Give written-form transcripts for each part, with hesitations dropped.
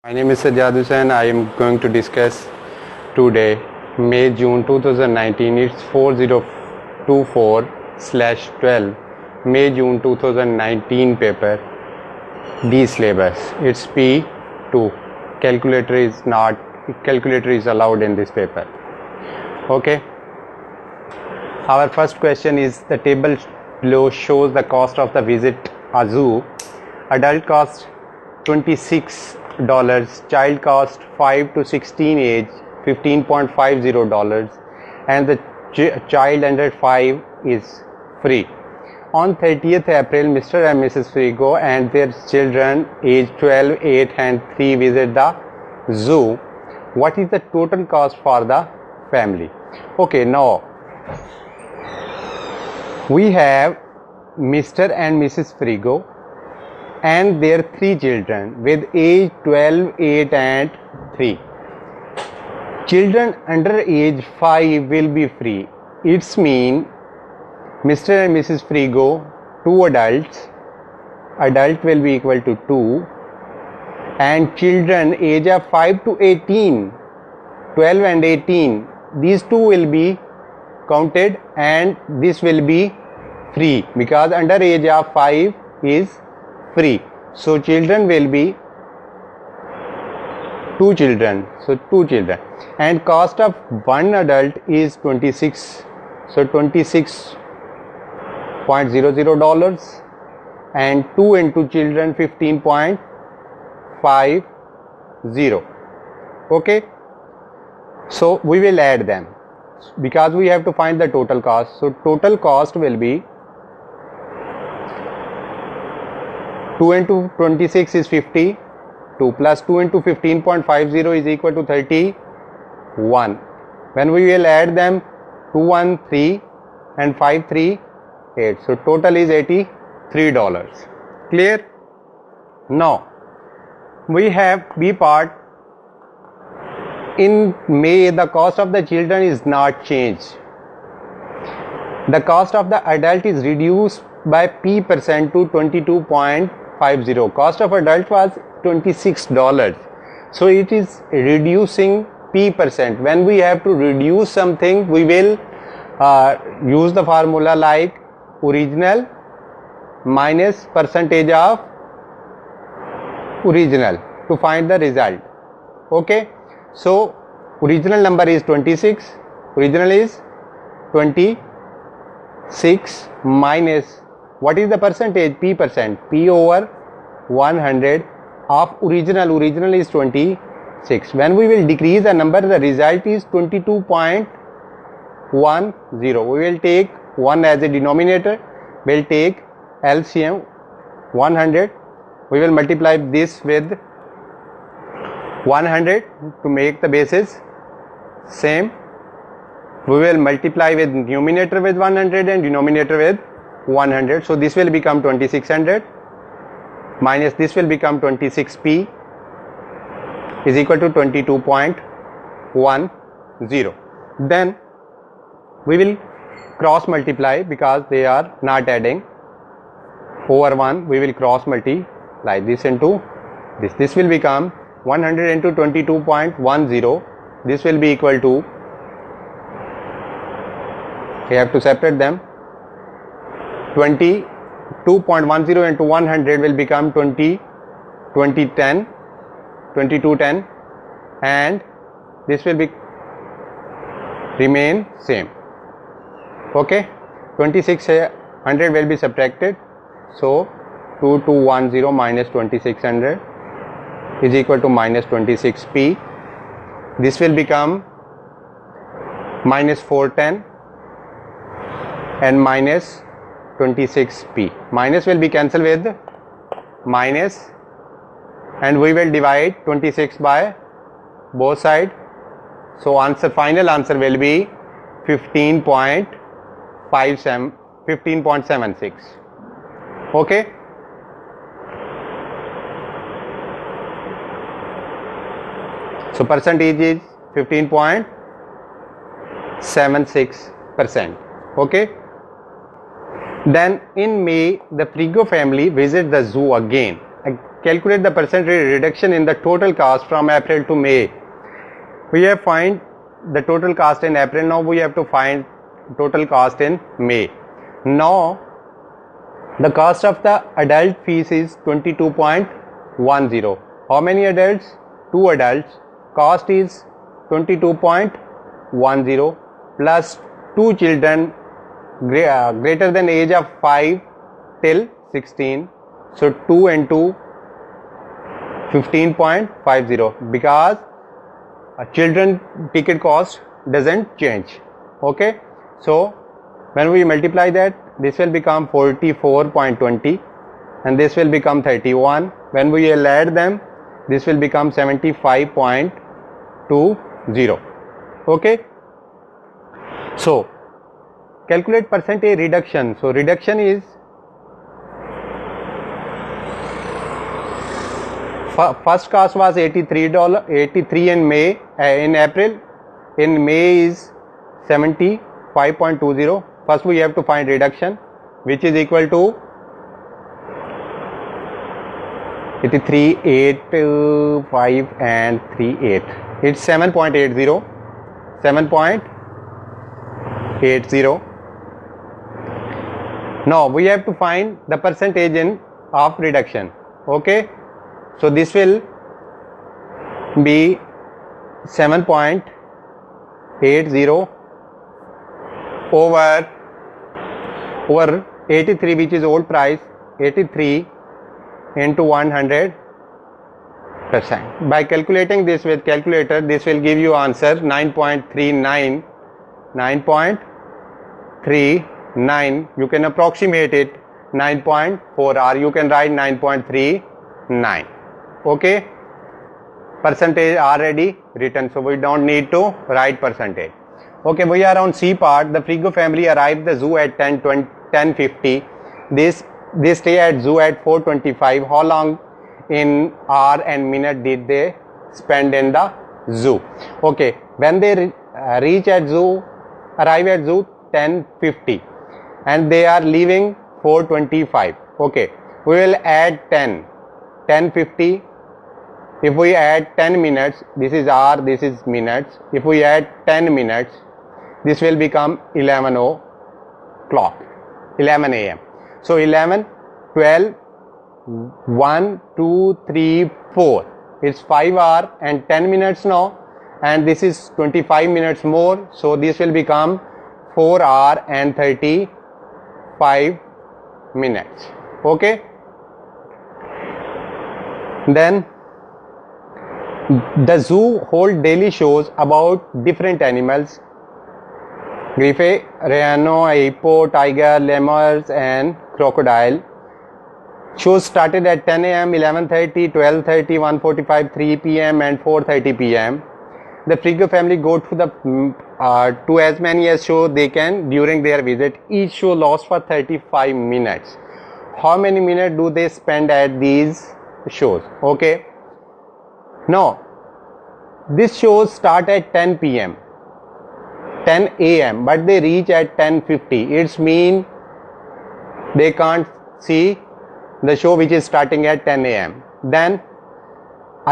My name is Sajjad Hussain. I am going to discuss today May-June 2019. It's 4024/12 May-June 2019 paper. D syllabus. It's P2. Calculator is allowed in this paper. Okay. Our first question is the table below shows the cost of the visit a zoo. Adult cost $26, child cost 5 to 16 age $15.50, and the child under 5 is free. On 30th April, Mr. and Mrs. Frigo and their children aged 12, 8 and 3 visit the zoo. What is the total cost for the family? Okay, now we have Mr. and Mrs. Frigo and their 3 children with age 12, 8 and 3. Children under age 5 will be free. It's mean Mr. and Mrs. Frigo, 2 adults, adult will be equal to 2, and children age of 5 to 18, 12 and 18, these 2 will be counted and this will be free because under age of 5 is free. So children will be 2 children. So 2 children, and cost of one adult is 26. So $26.00, and 2 into children 15.50. Okay. So we will add them because we have to find the total cost. So total cost will be 2 into 26 is 50, 2 plus 2 into 15.50 is equal to 31. When we will add them, 2 1 3 and 5 3 8. So total is $83. Clear? Now we have B part. In May, the cost of the children is not changed. The cost of the adult is reduced by P% to 22.50. Cost of adult was $26. So it is reducing P%. When we have to reduce something, we will use the formula like original minus percentage of original to find the result. Okay. So original number is 26, original is 26 minus what is the percentage? P%, P over 100 of original is 26. When we will decrease the number, the result is 22.10. We will take 1 as a denominator, we will take LCM 100, we will multiply this with 100 to make the basis same. We will multiply with numerator with 100 and denominator with 100. So this will become 2600 minus this will become 26p is equal to 22.10. Then we will cross multiply because they are not adding. Over 1 we will cross multiply this into this. This will become 100 into 22.10. This will be equal to, we have to separate them, 22.10 into 100 will become 2210, and this will be remain same. Okay, 2600 will be subtracted. So 2210 minus 2600 is equal to minus 26p. This will become minus 410 and minus 26p. Minus will be cancelled with minus, and we will divide 26 by both sides. So final answer will be 15.76. Okay. So percentage is 15.76%. Okay. Then in May, the Frigo family visit the zoo again. calculate the percentage reduction in the total cost from April to May. We have find the total cost in April. Now we have to find total cost in May. Now the cost of the adult fees is 22.10. How many adults? 2 adults. Cost is 22.10 plus 2 children greater than age of 5 till 16. So 2 into 15.50, because a children ticket cost doesn't change. Okay, so when we multiply that, this will become 44.20 and this will become 31. When we will add them, this will become 75.20. Okay, so calculate percentage reduction. So reduction is, first cost was $83 in May, in April. In May is 75.20. First we have to find reduction, which is equal to 83.85 and 38. It's 7.80. 7.80. Now we have to find the percentage of reduction. Okay, so this will be 7.80 over 83, which is old price, 83 into 100%. By calculating this with calculator, this will give you answer 9.39. 9.39. You can approximate it 9.4, or you can write 9.39. Okay, percentage already written, so we don't need to write percentage. Okay, we are on C part. The Frigo family arrived the zoo at 10:50. They stay at zoo at 4:25. How long in hour and minute did they spend in the zoo? Okay, when they arrive at zoo 10:50 and they are leaving 4:25. Okay, we will add 10:50. If we add 10 minutes, this is hour, this is minutes. If we add 10 minutes, this will become 11 a.m. So 11, 12, 1, 2, 3, 4. It's 5 hours and 10 minutes now, and this is 25 minutes more. So this will become 4 hours and 35 minutes. Okay. Then the zoo hold daily shows about different animals: griffin, rhino, hippo, tiger, lemurs and crocodile. Shows started at 10 a.m., 11:30, 12:30, 1:45, 3 p.m. and 4:30 p.m. The Frigo family go to as many as show they can during their visit. Each show lasts for 35 minutes. How many minutes do they spend at these shows? Okay. Now, this shows start at 10 p.m., 10 a.m., but they reach at 10:50. It's mean they can't see the show which is starting at 10 a.m. Then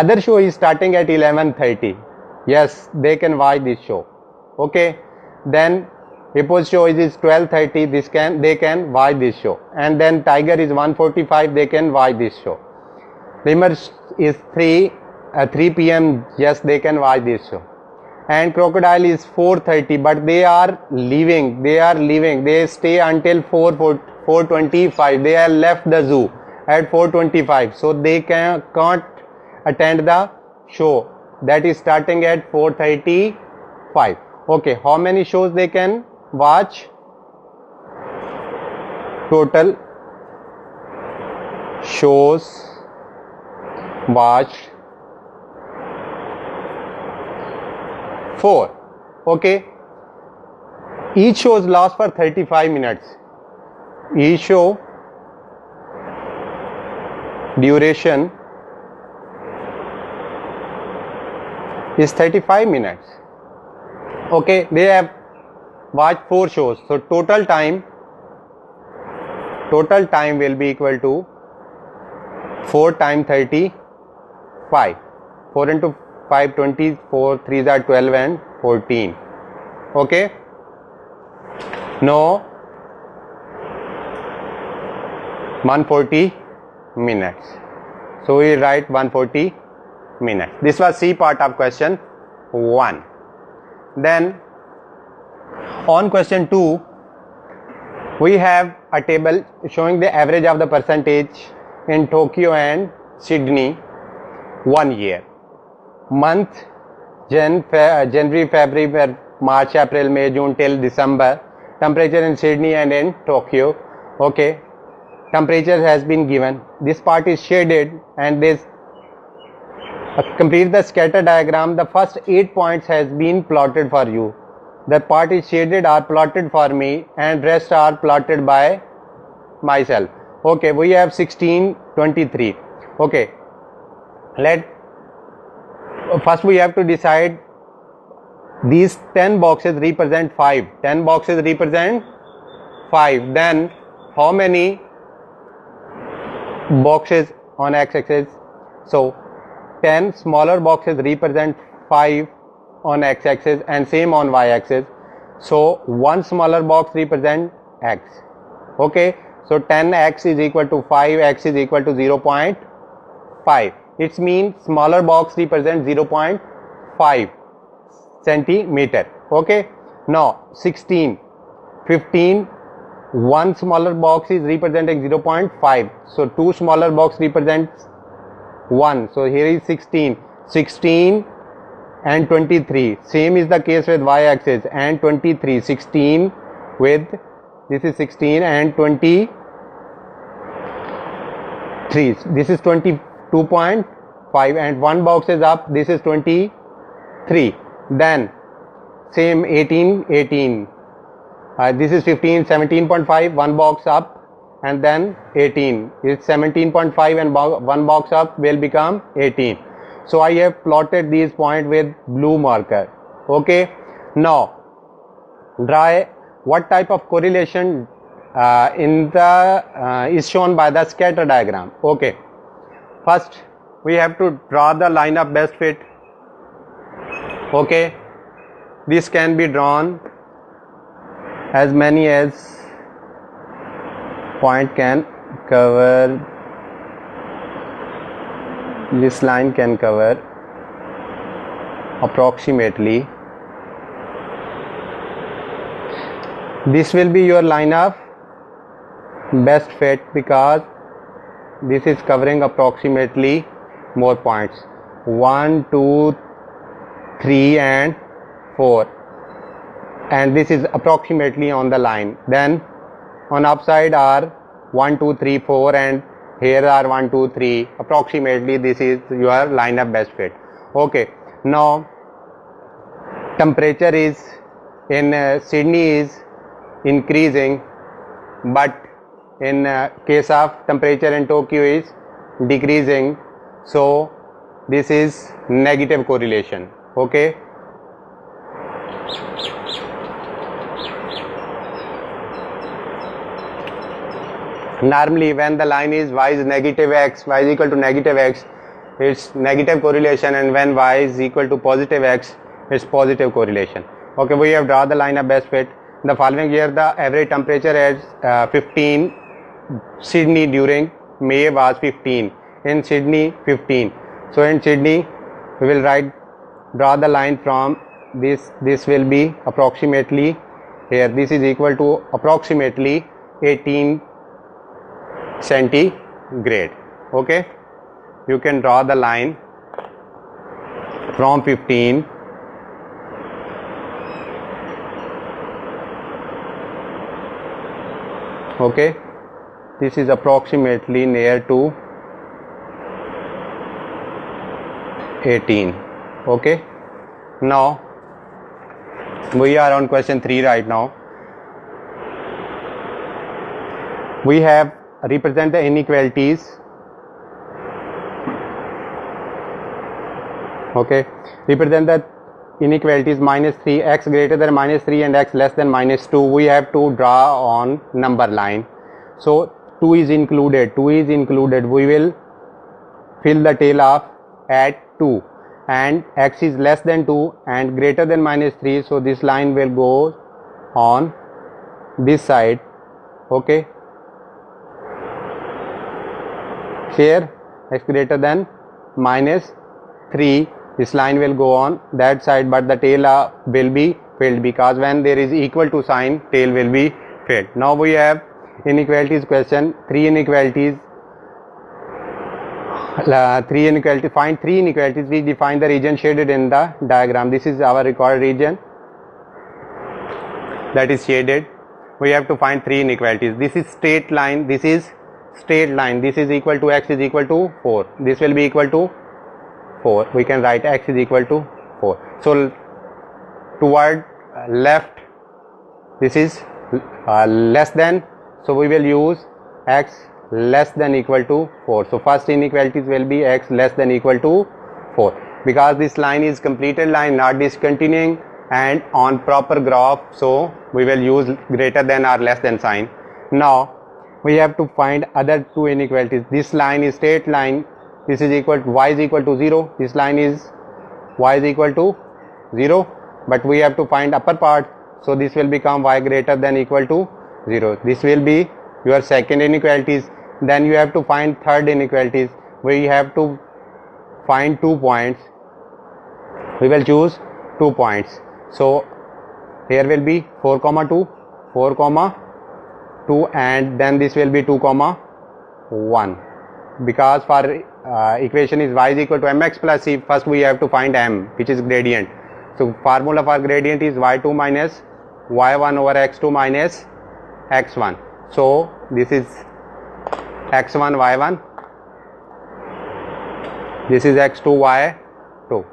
other show is starting at 11:30. Yes, they can watch this show. Okay. Then hippo's show is 12:30. They can watch this show. And then tiger is 1:45. They can watch this show. Lemur is 3 p.m. Yes, they can watch this show. And crocodile is 4:30, but they are leaving. They stay until 4:25. They have left the zoo at 4:25, so they can't attend the show that is starting at 4:35. Okay, how many shows they can watch? Total shows watched 4. Okay, each show lasts for 35 minutes. Each show duration is 35 minutes. Okay, they have watched 4 shows, so total time will be equal to 4 times 35. 4 into 5 24, 3s are 12 and 14. Okay. Now 140 minutes. So we write 140 minutes. This was C part of question 1. Then on question 2, we have a table showing the average of the percentage in Tokyo and Sydney 1 year. Month January, February, March, April, May, June till December. Temperature in Sydney and in Tokyo. Okay. Temperature has been given. This part is shaded, and this complete the scatter diagram. The first 8 points has been plotted for you. The part is shaded are plotted for me, and rest are plotted by myself. Okay, we have 16, 23. Okay, first we have to decide these 10 boxes represent 5. 10 boxes represent 5. Then how many boxes on x-axis? So 10 smaller boxes represent 5 on x-axis and same on y-axis. So one smaller box represent x. Okay, so 10x is equal to 5x is equal to 0.5. It means smaller box represents 0.5 centimeter. Okay, now 16, 15, one smaller box is representing 0.5. So two smaller box represents 1. So here is 16, 16 and 23. Same is the case with y-axis and 23. 16 with this is 16 and 23. This is 22.5 and one box is up. This is 23. Then same 18, 18. This is 15, 17.5. One box up and then 18. It's 17.5 and one box up will become 18. So I have plotted these points with blue marker. Okay. Now draw what type of correlation is shown by the scatter diagram. Okay. First we have to draw the line of best fit. Okay. This can be drawn as many as point can cover. This line can cover approximately. This will be your line of best fit because this is covering approximately more points. 1, 2, 3 and 4, and this is approximately on the line. Then on upside are 1, 2, 3, 4 and here are 1, 2, 3. Approximately this is your line of best fit. Okay. Now temperature is in Sydney is increasing, but in case of temperature in Tokyo is decreasing. So this is negative correlation. Okay. Normally when the line is y is negative x, y is equal to negative x, it's negative correlation, and when y is equal to positive x, it's positive correlation. Okay, we have drawn the line of best fit. The following year the average temperature is 15. Sydney during May was 15. In Sydney 15. So in Sydney we will draw the line from this. This will be approximately here. This is equal to approximately 18 centigrade. Okay, you can draw the line from 15 okay, this is approximately near to 18. Okay, now we are on question 3 right now. We have represent the inequalities. Okay, represent the inequalities -3, x greater than -3 and x less than -2. We have to draw on number line. So 2 is included. We will fill the tail of at 2 and x is less than 2 and greater than -3, so this line will go on this side. Okay, here x greater than -3, this line will go on that side, but the tail will be filled, because when there is equal to sign, tail will be filled. Now we have inequalities question, three inequalities. Find three inequalities. We define the region shaded in the diagram. This is our required region that is shaded. We have to find three inequalities. This is straight line, this is straight line, this is equal to x is equal to 4, this will be equal to 4. We can write x is equal to 4. So toward left, this is less than, so we will use x less than equal to 4. So first inequalities will be x less than equal to 4, because this line is completed line, not discontinuing and on proper graph, so we will use greater than or less than sign. Now we have to find other two inequalities. This line is straight line, this is equal to y is equal to 0, this line is y is equal to 0, but we have to find upper part, so this will become y greater than equal to 0. This will be your second inequalities. Then you have to find third inequalities. We have to find 2 points. We will choose 2 points. So here will be 4 comma 2, 4 comma 2, and then this will be 2 comma 1, because for equation is y is equal to mx plus c, first we have to find m, which is gradient. So formula for gradient is y2 minus y1 over x2 minus x1. So this is x1 y1, this is x2 y2.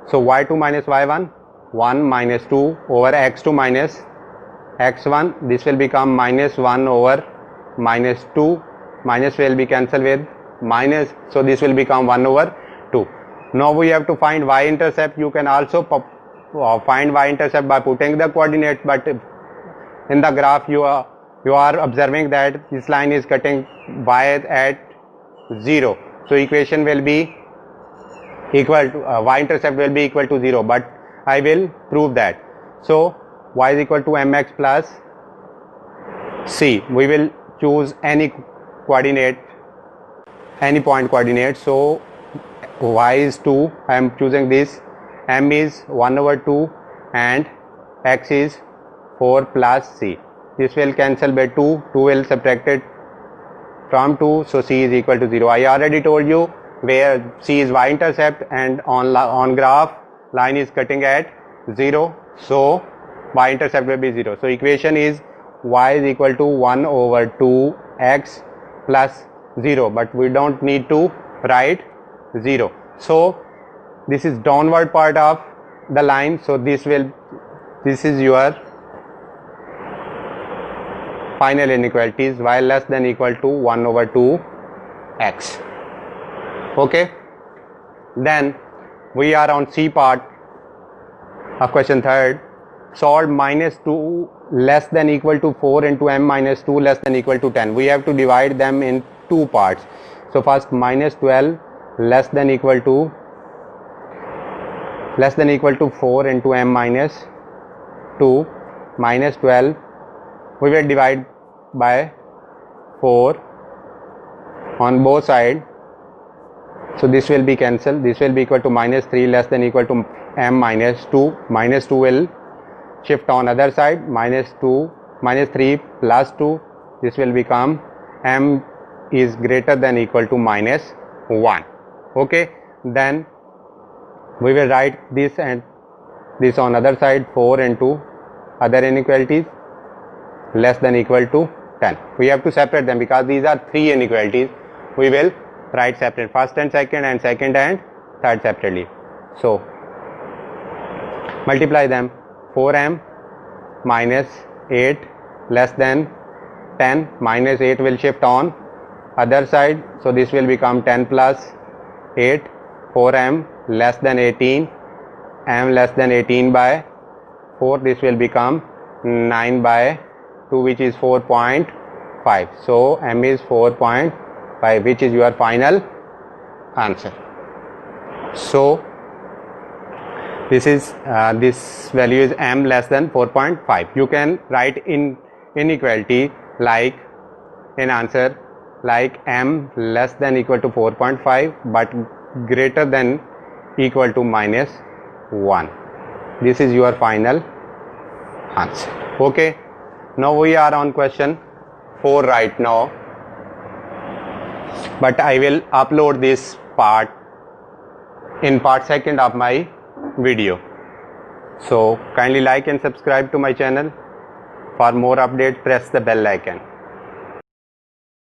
So y2 minus y1, 1 minus 2 over x2 minus x1, this will become minus 1 over minus 2, minus will be cancelled with minus, so this will become 1 over 2. Now we have to find y-intercept. You can also find y-intercept by putting the coordinates, but in the graph you are observing that this line is cutting y at 0, so equation will be equal to y-intercept will be equal to 0, but I will prove that. So y is equal to mx plus c. We will choose any coordinate, any point coordinate. So y is 2, I am choosing this, m is 1 over 2 and x is 4 plus c. This will cancel by 2, 2 will subtracted from 2, so c is equal to 0. I already told you where c is y-intercept and on graph line is cutting at 0, so y-intercept will be 0. So equation is y is equal to 1 over 2 x plus 0, but we don't need to write 0. So this is downward part of the line, so this is your final inequalities, y less than equal to 1 over 2 x. Okay, then we are on C part of question third. Solve minus 2 less than equal to 4 into m minus 2 less than equal to 10. We have to divide them in two parts. So first minus 12 less than equal to 4 into m minus 2 minus 12, we will divide by 4 on both sides. So this will be cancelled. This will be equal to minus 3 less than equal to m minus 2. Minus 2 will shift on other side. Minus 3 plus 2. This will become m is greater than equal to minus 1. Okay. Then we will write this and this on other side, 4 into other inequalities less than equal to 10. We have to separate them because these are three inequalities. We will write separate, first and second and third separately. So multiply them. 4m minus 8 less than 10, minus 8 will shift on other side, so this will become 10 plus 8. 4m less than 18, m less than 18 by 4, this will become 9 by 2, which is 4.5. So m is 4.5, which is your final answer. So this value is m less than 4.5. You can write in inequality like in answer like m less than equal to 4.5 but greater than equal to minus 1. This is your final answer. Okay, now we are on question 4 right now, but I will upload this part in part second of my video. So kindly like and subscribe to my channel. For more updates, press the bell icon.